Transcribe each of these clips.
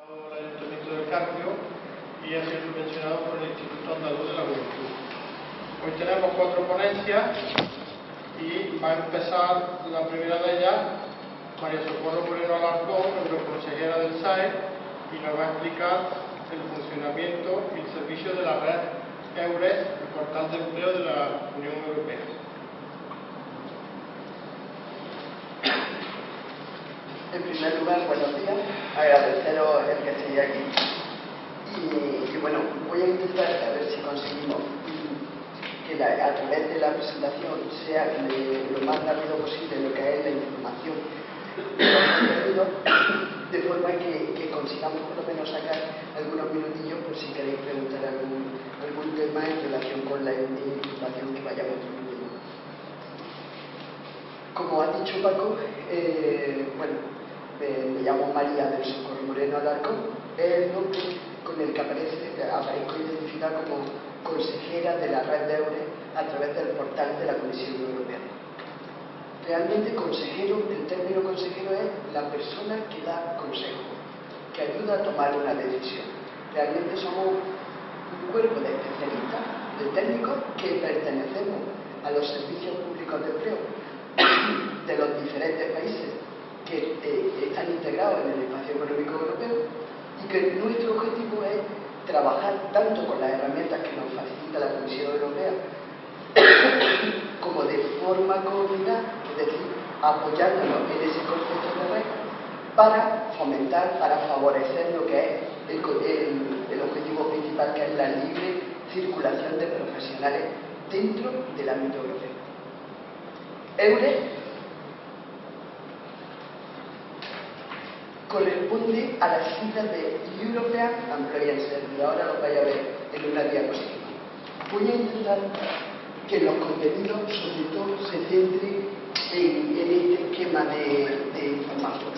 El Ayuntamiento del Carpio y ha sido subvencionado por el Instituto Andaluz de la Juventud. Hoy tenemos 4 ponencias y va a empezar la primera de ellas María Socorro Moreno Alarcón, euroconsejera del SAE, y nos va a explicar el funcionamiento y el servicio de la red EURES, el portal de empleo de la Unión Europea. En primer lugar, buenos días, agradeceros el que estéis aquí y bueno, voy a intentar a ver si conseguimos que a través de la presentación sea lo más rápido posible lo que es la información de forma que consigamos por lo menos sacar algunos minutillos por si queréis preguntar algún tema en relación con la información que vayamos transmitiendo. Como ha dicho Paco, me llamo María del Socorro Moreno Alarcón, es el nombre con el que aparezco identificada como consejera de la red de EURES a través del portal de la Comisión Europea. Realmente consejero, el término consejero es la persona que da consejo, que ayuda a tomar una decisión. Realmente somos un cuerpo de especialistas, de técnicos que pertenecemos a los servicios públicos de empleo de los diferentes países que están integrados en el espacio económico europeo y que nuestro objetivo es trabajar tanto con las herramientas que nos facilita la Comisión Europea como de forma coordinada, es decir, apoyándonos en ese concepto de red para fomentar, para favorecer lo que es el objetivo principal, que es la libre circulación de profesionales dentro del ámbito europeo. EURES corresponde a las siglas de European Employment Service. Ahora lo vais a ver en una diapositiva. Voy a intentar que los contenidos, sobre todo, se centren en este esquema de información.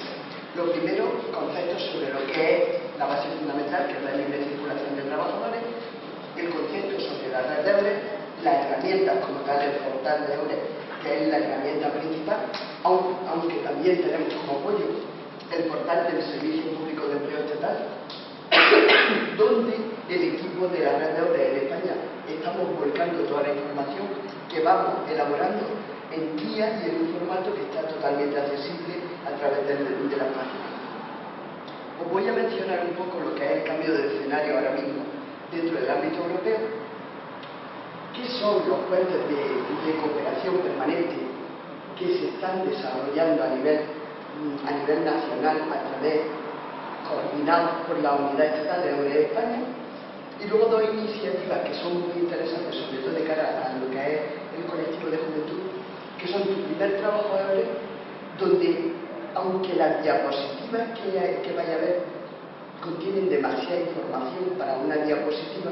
Lo primero, conceptos sobre lo que es la base fundamental, que es la libre circulación de trabajadores, el concepto sobre la red de EURES, las herramientas como tal, el portal de EURES, que es la herramienta principal, aunque también tenemos como apoyo el portal del Servicio Público de Empleo Estatal, donde el equipo de la red de EURES en España estamos volcando toda la información que vamos elaborando en guía y en un formato que está totalmente accesible a través de la página. Os voy a mencionar un poco lo que es el cambio de escenario ahora mismo dentro del ámbito europeo. ¿Qué son los puentes de cooperación permanente que se están desarrollando a nivel nacional a través, coordinados por la Unidad Estatal de EURES España? Y luego 2 iniciativas que son muy interesantes, sobre todo de cara a lo que es el colectivo de juventud, que son Tu Primer Trabajo EURES, donde, aunque las diapositivas que vaya a ver contienen demasiada información para una diapositiva,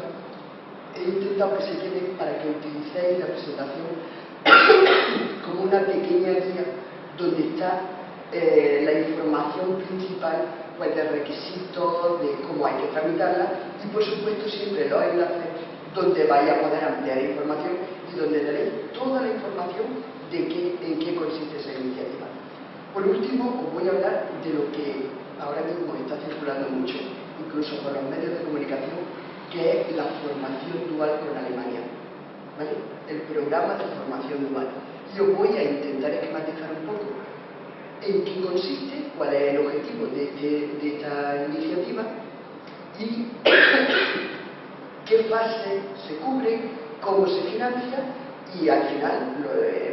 he intentado que se quede para que utilicéis la presentación como una pequeña guía donde está la información principal, pues de requisitos, de cómo hay que tramitarla y por supuesto siempre los enlaces donde vaya a poder ampliar información y donde tenéis toda la información de en qué consiste esa iniciativa. Por último, os voy a hablar de lo que ahora mismo está circulando mucho, incluso por los medios de comunicación, que es la formación dual con Alemania, ¿vale? El programa de formación dual. Y os voy a intentar esquematizar un poco en qué consiste, cuál es el objetivo de esta iniciativa y qué fases se cubren, cómo se financia y al final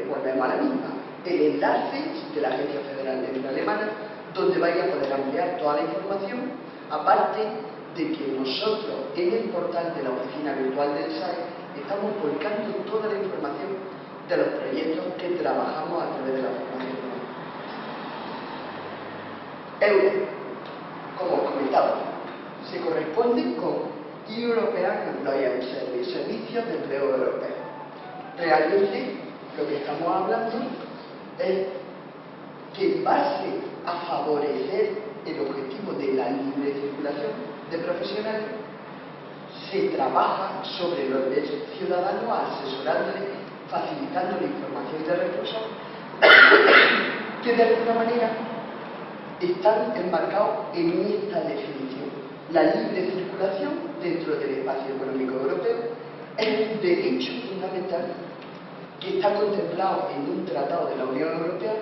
volvemos a la misma. El enlace de la Agencia Federal de Empleo Alemana, donde vaya a poder ampliar toda la información, aparte de que nosotros en el portal de la oficina virtual del SAE estamos volcando toda la información de los proyectos que trabajamos a través de la formación. EURES, como comentaba, se corresponde con European Employment Service, Servicios de Empleo Europeo. Realmente lo que estamos hablando es que en base a favorecer el objetivo de la libre circulación de profesionales, se trabaja sobre los ciudadanos asesorándoles, facilitando la información de recursos que de alguna manera están enmarcados en esta definición. La libre circulación dentro del espacio económico europeo es un derecho fundamental que está contemplado en un tratado de la Unión Europea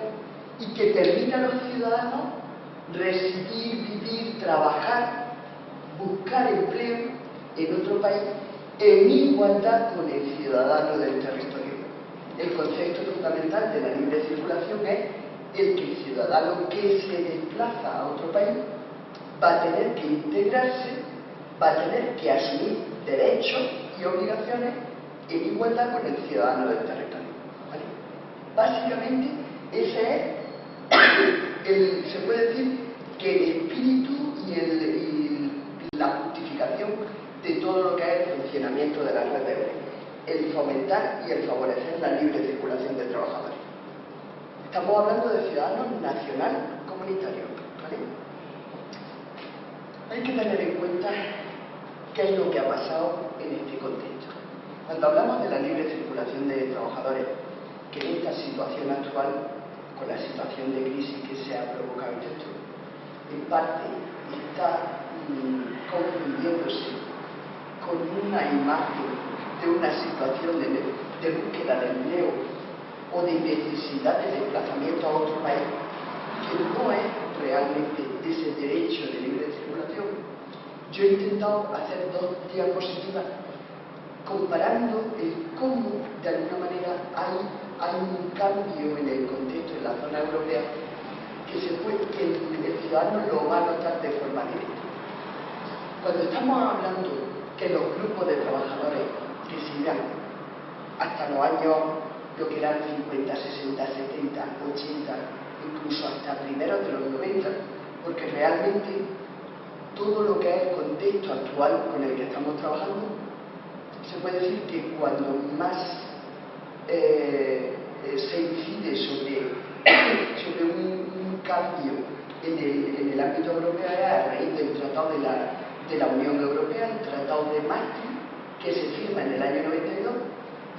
y que permite a los ciudadanos residir, vivir, trabajar, buscar empleo en otro país en igualdad con el ciudadano del territorio. El concepto fundamental de la libre circulación es el que el ciudadano que se desplaza a otro país va a tener que integrarse, va a tener que asumir derechos y obligaciones en igualdad con el ciudadano del territorio. ¿Vale? Básicamente, ese es, se puede decir, que el espíritu y la justificación de todo lo que es el funcionamiento de la red de Euro, el fomentar y el favorecer la libre circulación de trabajadores. Estamos hablando de ciudadanos nacionales comunitarios, ¿vale? Hay que tener en cuenta qué es lo que ha pasado en este contexto. Cuando hablamos de la libre circulación de trabajadores, que en esta situación actual, con la situación de crisis que se ha provocado dentro, en parte está confundiéndose con una imagen de una situación de búsqueda de empleo o de necesidad de desplazamiento a otro país, que no es realmente ese derecho de libre circulación. Yo he intentado hacer 2 diapositivas comparando el cómo, de alguna manera, hay un cambio en el contexto de la zona europea que el ciudadano lo va a notar de forma directa. Cuando estamos hablando que los grupos de trabajadores que sigan hasta los años, lo que eran 50, 60, 70, 80, incluso hasta primeros de los 90, porque realmente todo lo que es el contexto actual con el que estamos trabajando, se puede decir que cuando más se incide sobre un cambio en el ámbito europeo es a raíz del Tratado de la Unión Europea, el Tratado de Maastricht, que se firma en el año 92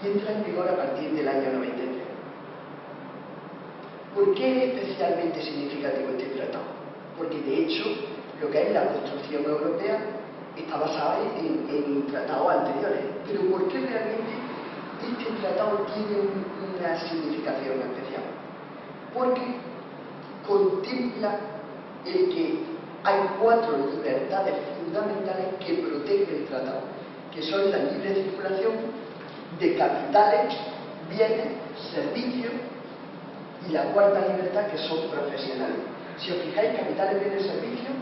y entra en vigor a partir del año 93. ¿Por qué es especialmente significativo este tratado? Porque de hecho lo que es la construcción europea está basada en tratados anteriores. Pero ¿por qué realmente este tratado tiene una significación especial? Porque contempla el que hay 4 libertades fundamentales que protege el tratado, que son la libre circulación de capitales, bienes, servicios y la 4ª libertad, que son profesionales. Si os fijáis, capitales, bienes, servicios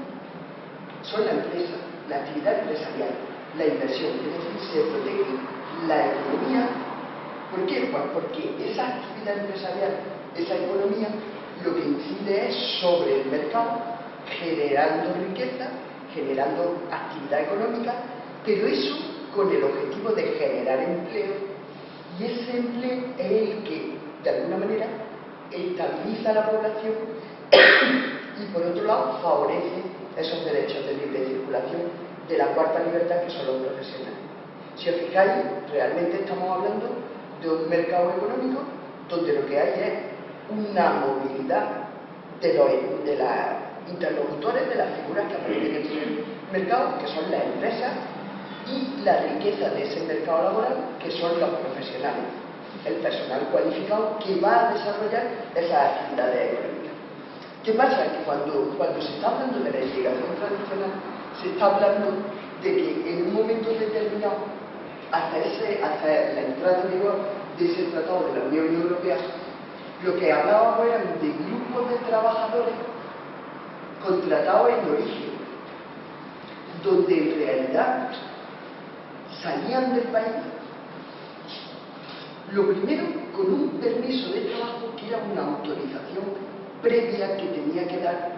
son la empresa, la actividad empresarial, la inversión, es decir, se protege la economía. ¿Por qué? Pues porque esa actividad empresarial, esa economía, lo que incide es sobre el mercado, generando riqueza, generando actividad económica, pero eso con el objetivo de generar empleo, y ese empleo es el que, de alguna manera, estabiliza la población y, por otro lado, favorece esos derechos de libre circulación de la 4ª libertad, que son los profesionales. Si os fijáis, realmente estamos hablando de un mercado económico donde lo que hay es una movilidad de los interlocutores, de las figuras que aparecen en el mercado, que son las empresas, y la riqueza de ese mercado laboral, que son los profesionales, el personal cualificado que va a desarrollar esas actividades económicas. ¿Qué pasa? Que cuando se está hablando de la inmigración tradicional, se está hablando de que en un momento determinado, hasta la entrada en vigor de ese tratado de la Unión Europea, lo que hablábamos eran de grupos de trabajadores contratados en origen, donde en realidad salían del país, lo primero con un permiso de trabajo que era una autorización previa que tenía que dar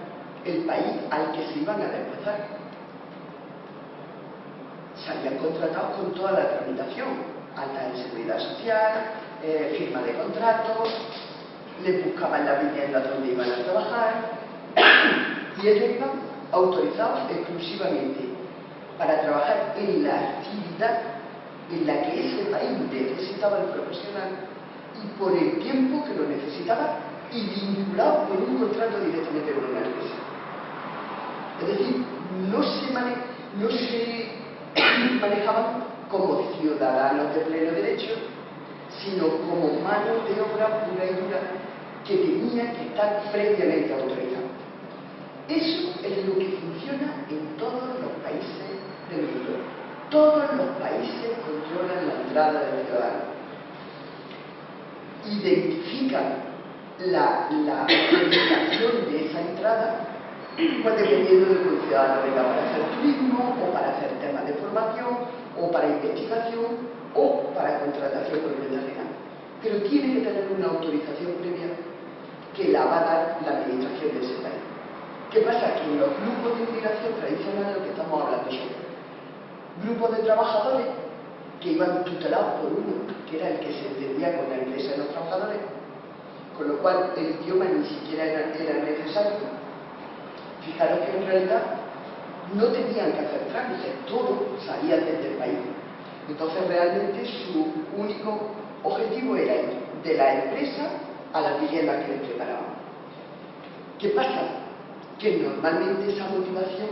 el país al que se iban a desplazar. Salían contratados con toda la tramitación, alta en seguridad social, firma de contratos, les buscaban la vivienda donde iban a trabajar y ellos iban autorizados exclusivamente para trabajar en la actividad en la que ese país necesitaba el profesional y por el tiempo que lo necesitaba, y vinculados con un contrato directamente con una empresa. manejaban como ciudadanos de pleno derecho, sino como mano de obra pura y dura que tenía que estar previamente autorizada. Eso es lo que funciona en todos los países del mundo. Todos los países controlan la entrada del ciudadano. Identifican la orientación de esa entrada, pues dependiendo de que un ciudadano venga para hacer turismo, o para hacer temas de formación, o para investigación, o para contratación profesional. Pero tiene que tener una autorización previa que la va a dar la administración de ese país. ¿Qué pasa? Que en los grupos de inmigración tradicionales, de lo que estamos hablando son grupos de trabajadores que iban tutelados por uno, que era el que se entendía con la empresa de los trabajadores, con lo cual el idioma ni siquiera era necesario. Fijaros que en realidad no tenían que hacer trámites, todo salía desde el país. Entonces realmente su único objetivo era ir de la empresa a las viviendas que les preparaban. ¿Qué pasa? Que normalmente esa motivación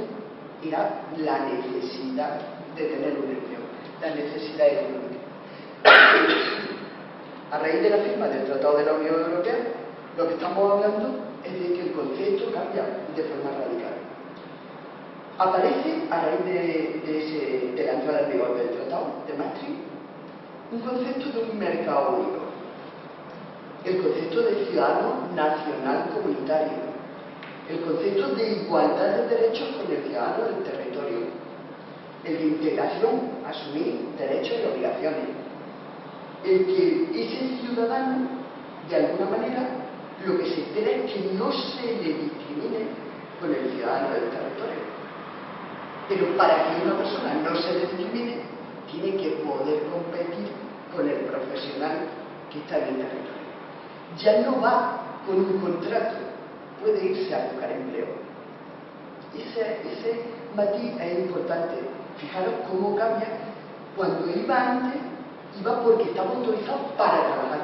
era la necesidad de tener un empleo, la necesidad económica. A raíz de la firma del Tratado de la Unión Europea, lo que estamos hablando es de que el concepto cambia de forma radical. Aparece, a raíz de la entrada en vigor del Tratado de Maastricht, un concepto de un mercado único, el concepto de ciudadano nacional comunitario, el concepto de igualdad de derechos con el ciudadano del territorio, el de integración, asumir derechos y obligaciones, el que ese ciudadano, de alguna manera, lo que se espera es que no se le discrimine con el ciudadano del territorio. Pero para que una persona no se le discrimine, tiene que poder competir con el profesional que está en el territorio. Ya no va con un contrato, puede irse a buscar empleo. Ese matiz es importante. Fijaros cómo cambia. Cuando iba antes, iba porque estaba autorizado para trabajar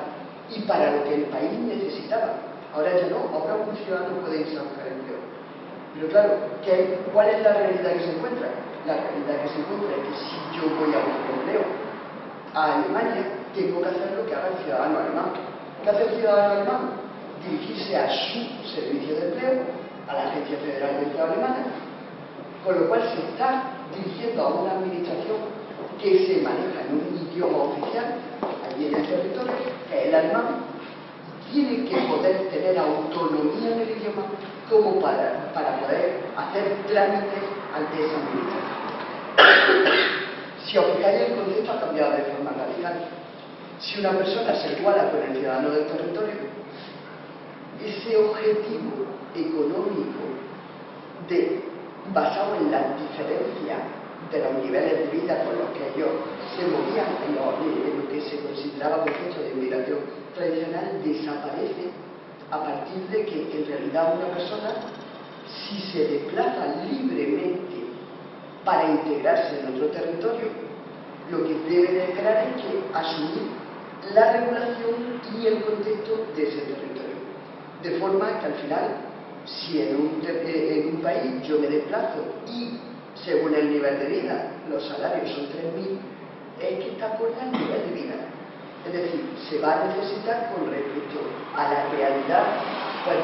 y para lo que el país necesitaba. Ahora ya no, ahora un ciudadano puede irse a buscar empleo. Pero claro, ¿cuál es la realidad que se encuentra? La realidad que se encuentra es que si yo voy a buscar empleo a Alemania, tengo que hacer lo que haga el ciudadano alemán. ¿Qué hace el ciudadano alemán? Dirigirse a su servicio de empleo, a la Agencia Federal de Empleo Alemana, con lo cual se está dirigiendo a una administración que se maneja en un idioma oficial allí en el territorio, que es el alemán, tiene que poder tener autonomía en el idioma como para poder hacer trámites ante esa administración. Si os fijáis, el concepto ha cambiado de forma radical. Si una persona se iguala con el ciudadano del territorio, ese objetivo económico basado en la diferencia de los niveles de vida con los que ellos se movían en lo que se consideraba concepto de inmigración tradicional, desaparece a partir de que en realidad una persona, si se desplaza libremente para integrarse en otro territorio, lo que debe de esperar es que asumir la regulación y el contexto de ese territorio. De forma que al final, si en un país yo me desplazo y según el nivel de vida, los salarios son 3.000, es que está por el nivel de vida. Es decir, se va a necesitar con respecto a la realidad pues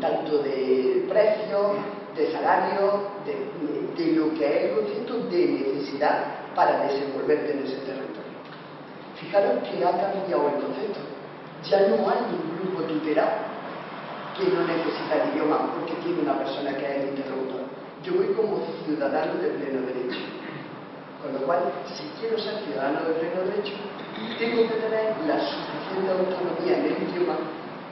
tanto de precios, de salario, de lo que es el concepto de necesidad para desenvolverte en ese territorio. Fijaros que ha cambiado el concepto. Ya no hay un grupo tutelado que no necesita el idioma porque tiene una persona que es el interlocutor. Yo voy como ciudadano de pleno derecho. Con lo cual, si quiero ser ciudadano de pleno derecho, tengo que tener la suficiente autonomía en el idioma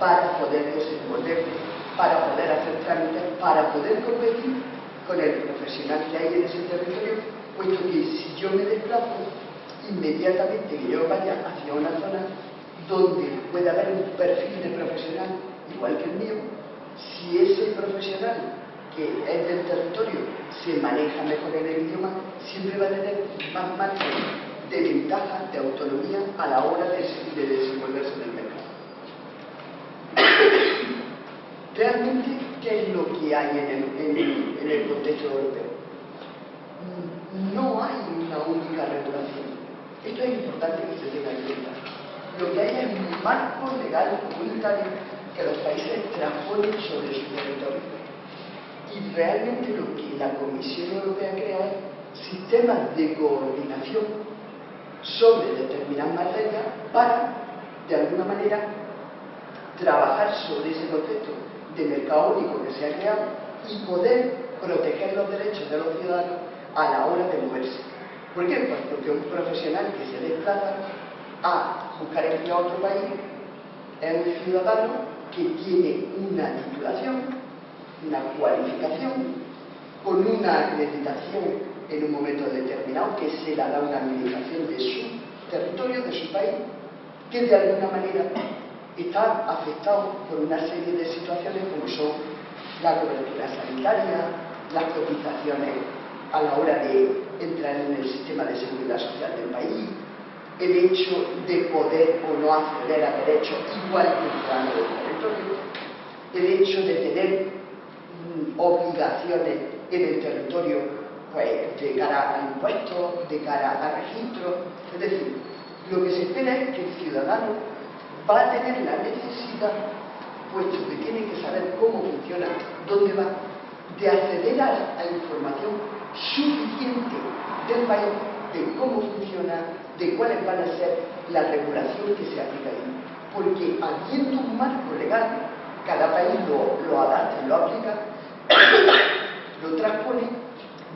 para poder desenvolverme, para poder hacer trámites, para poder competir con el profesional que hay en ese territorio, puesto que si yo me desplazo, inmediatamente que yo vaya hacia una zona donde pueda haber un perfil de profesional igual que el mío, si ese profesional que es del territorio se maneja mejor en el idioma, siempre va a tener más margen de ventaja, de autonomía a la hora de desenvolverse en el mercado. Realmente, ¿qué es lo que hay en el contexto europeo? no hay una única regulación. Esto es importante que se tenga en cuenta. Lo que hay es un marco legal comunitario que los países transponen sobre su territorio. Y realmente lo que la Comisión Europea crea es sistemas de coordinación sobre determinadas materias para, de alguna manera, trabajar sobre ese concepto de mercado único que se ha creado y poder proteger los derechos de los ciudadanos a la hora de moverse. ¿Por qué? Pues porque un profesional que se desplaza a buscar empleo a otro país es un ciudadano que tiene una titulación, una cualificación, con una acreditación en un momento determinado que se la da una administración de su territorio, de su país, que de alguna manera está afectado por una serie de situaciones como son la cobertura sanitaria, las cotizaciones a la hora de entrar en el sistema de seguridad social del país, el hecho de poder o no acceder a derechos igual que el ciudadano del territorio, el hecho de tener obligaciones en el territorio, pues, de cara a impuestos, de cara a registros. Es decir, lo que se espera es que el ciudadano va a tener la necesidad, puesto que tiene que saber cómo funciona, dónde va, de acceder a información suficiente del país, de cómo funciona, de cuáles van a ser la regulación que se aplica ahí. Porque habiendo un marco legal, cada país lo adapta y lo aplica, lo transpone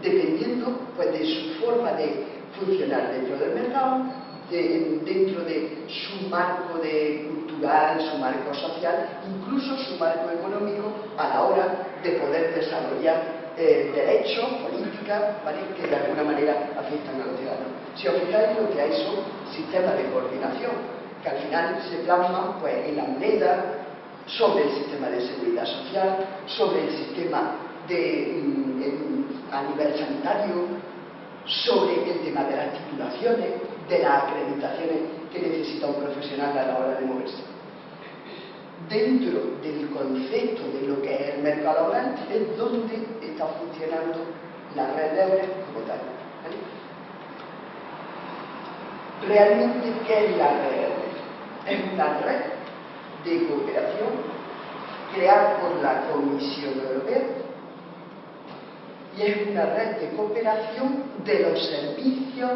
dependiendo, pues, de su forma de funcionar dentro del mercado, dentro de su marco cultural, su marco social, incluso su marco económico a la hora de poder desarrollar derechos, políticas, ¿vale?, que de alguna manera afectan a los ciudadanos. Si os fijáis, lo que hay son sistemas de coordinación que al final se plasman, pues, en la moneda, sobre el sistema de seguridad social, sobre el sistema a nivel sanitario, sobre el tema de las titulaciones, de las acreditaciones que necesita un profesional a la hora de moverse. Dentro del concepto de lo que es el mercado laboral es donde está funcionando la red de EURES como tal, ¿vale? Realmente, ¿qué es la red EURES? Es una red de cooperación creada por la Comisión Europea y es una red de cooperación de los servicios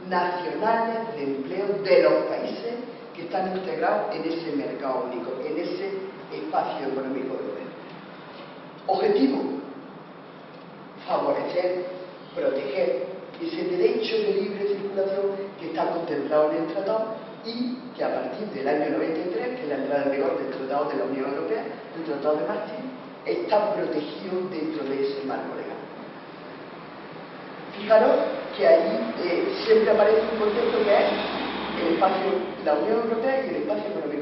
nacionales de empleo de los países que están integrados en ese mercado único, en ese espacio económico europeo. Objetivo: favorecer, proteger ese derecho de libre circulación que está contemplado en el tratado y que a partir del año 93, que es la entrada en vigor del Tratado de la Unión Europea, el Tratado de Maastricht, está protegido dentro de ese marco legal. Fijaros que ahí siempre aparece un concepto que es el espacio, la Unión Europea y el espacio económico